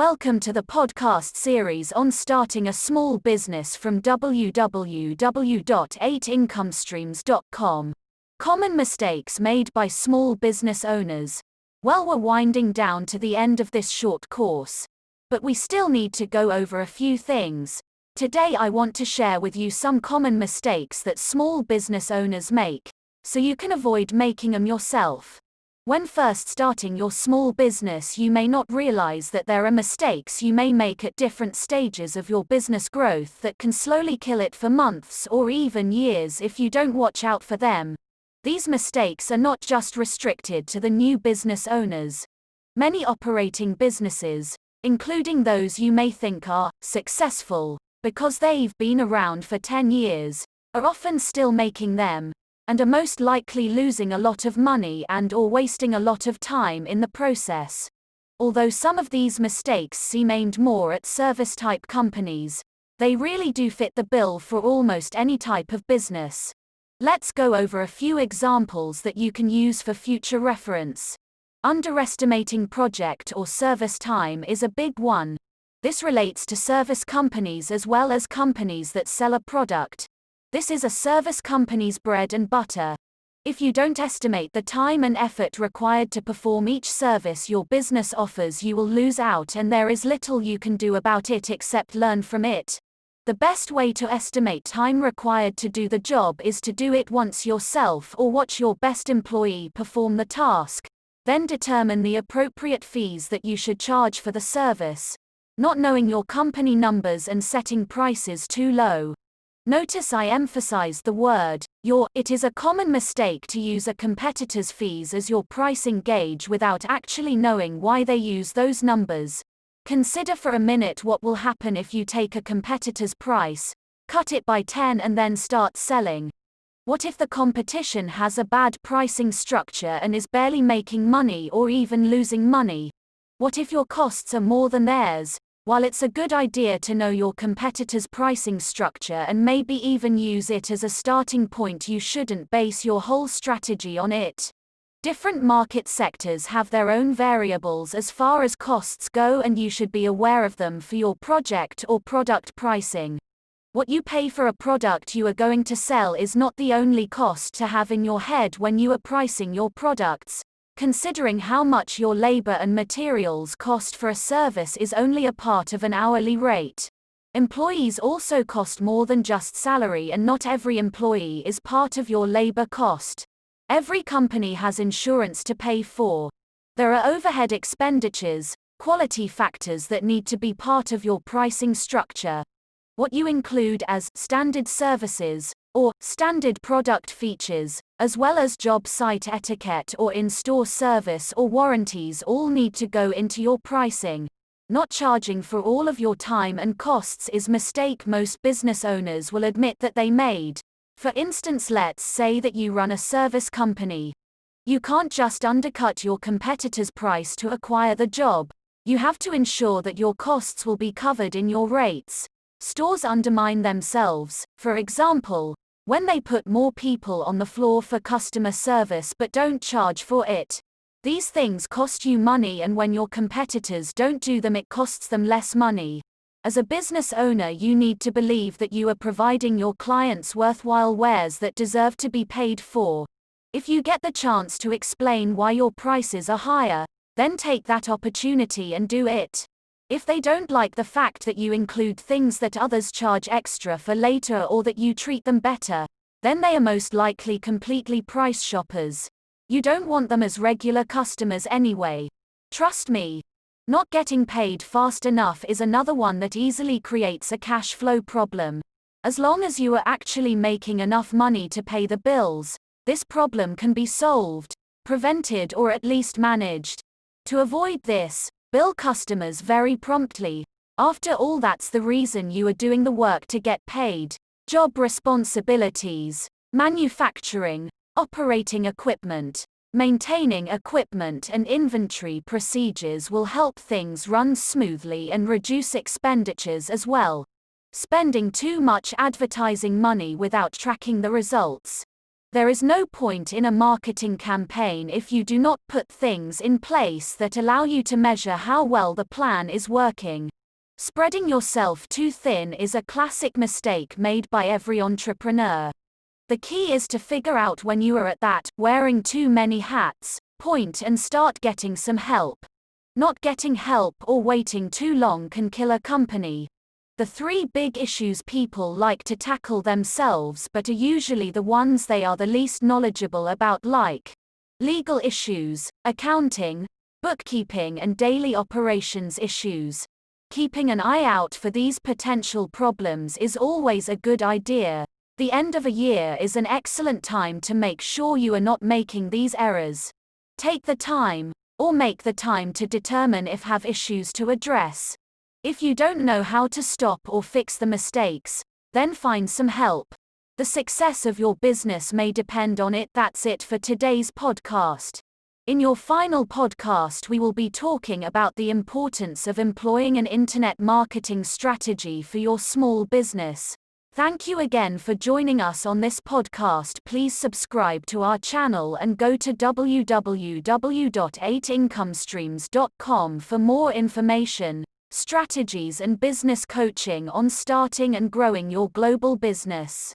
Welcome to the podcast series on starting a small business from www.8incomestreams.com. Common mistakes made by small business owners. Well, we're winding down to the end of this short course, but we still need to go over a few things. Today I want to share with you some common mistakes that small business owners make, so you can avoid making them yourself. When first starting your small business, you may not realize that there are mistakes you may make at different stages of your business growth that can slowly kill it for months or even years if you don't watch out for them. These mistakes are not just restricted to the new business owners. Many operating businesses, including those you may think are successful because they've been around for 10 years, are often still making them, and are most likely losing a lot of money and/or wasting a lot of time in the process. Although some of these mistakes seem aimed more at service-type companies, they really do fit the bill for almost any type of business. Let's go over a few examples that you can use for future reference. Underestimating project or service time is a big one. This relates to service companies as well as companies that sell a product. This is a service company's bread and butter. If you don't estimate the time and effort required to perform each service your business offers, you will lose out and there is little you can do about it except learn from it. The best way to estimate time required to do the job is to do it once yourself or watch your best employee perform the task, then determine the appropriate fees that you should charge for the service. Not knowing your company numbers and setting prices too low. Notice I emphasized the word your. It is a common mistake to use a competitor's fees as your pricing gauge without actually knowing why they use those numbers. Consider for a minute what will happen if you take a competitor's price, cut it by 10 and then start selling. What if the competition has a bad pricing structure and is barely making money or even losing money? What if your costs are more than theirs? While it's a good idea to know your competitor's pricing structure and maybe even use it as a starting point, you shouldn't base your whole strategy on it. Different market sectors have their own variables as far as costs go, and you should be aware of them for your project or product pricing. What you pay for a product you are going to sell is not the only cost to have in your head when you are pricing your products. Considering how much your labor and materials cost for a service is only a part of an hourly rate. Employees also cost more than just salary, and not every employee is part of your labor cost. Every company has insurance to pay for. There are overhead expenditures, quality factors that need to be part of your pricing structure. What you include as standard services or standard product features, as well as job site etiquette or in-store service or warranties, all need to go into your pricing. Not charging for all of your time and costs is a mistake most business owners will admit that they made. For instance, let's say that you run a service company. You can't just undercut your competitor's price to acquire the job. You have to ensure that your costs will be covered in your rates. Stores undermine themselves, for example, when they put more people on the floor for customer service but don't charge for it. These things cost you money, and when your competitors don't do them, it costs them less money. As a business owner, you need to believe that you are providing your clients worthwhile wares that deserve to be paid for. If you get the chance to explain why your prices are higher, then take that opportunity and do it. If they don't like the fact that you include things that others charge extra for later or that you treat them better, then they are most likely completely price shoppers. You don't want them as regular customers anyway. Trust me. Not getting paid fast enough is another one that easily creates a cash flow problem. As long as you are actually making enough money to pay the bills, this problem can be solved, prevented, or at least managed. To avoid this, bill customers very promptly. After all, that's the reason you are doing the work, to get paid. Job responsibilities, manufacturing, operating equipment, maintaining equipment, and inventory procedures will help things run smoothly and reduce expenditures as well. Spending too much advertising money without tracking the results. There is no point in a marketing campaign if you do not put things in place that allow you to measure how well the plan is working. Spreading yourself too thin is a classic mistake made by every entrepreneur. The key is to figure out when you are at that wearing too many hats point and start getting some help. Not getting help or waiting too long can kill a company. The three big issues people like to tackle themselves but are usually the ones they are the least knowledgeable about, like legal issues, accounting, bookkeeping and daily operations issues. Keeping an eye out for these potential problems is always a good idea. The end of a year is an excellent time to make sure you are not making these errors. Take the time, or make the time to determine if have issues to address. If you don't know how to stop or fix the mistakes, then find some help. The success of your business may depend on it. That's it for today's podcast. In your final podcast, we will be talking about the importance of employing an internet marketing strategy for your small business. Thank you again for joining us on this podcast. Please subscribe to our channel and go to www.8incomestreams.com for more information, strategies and business coaching on starting and growing your global business.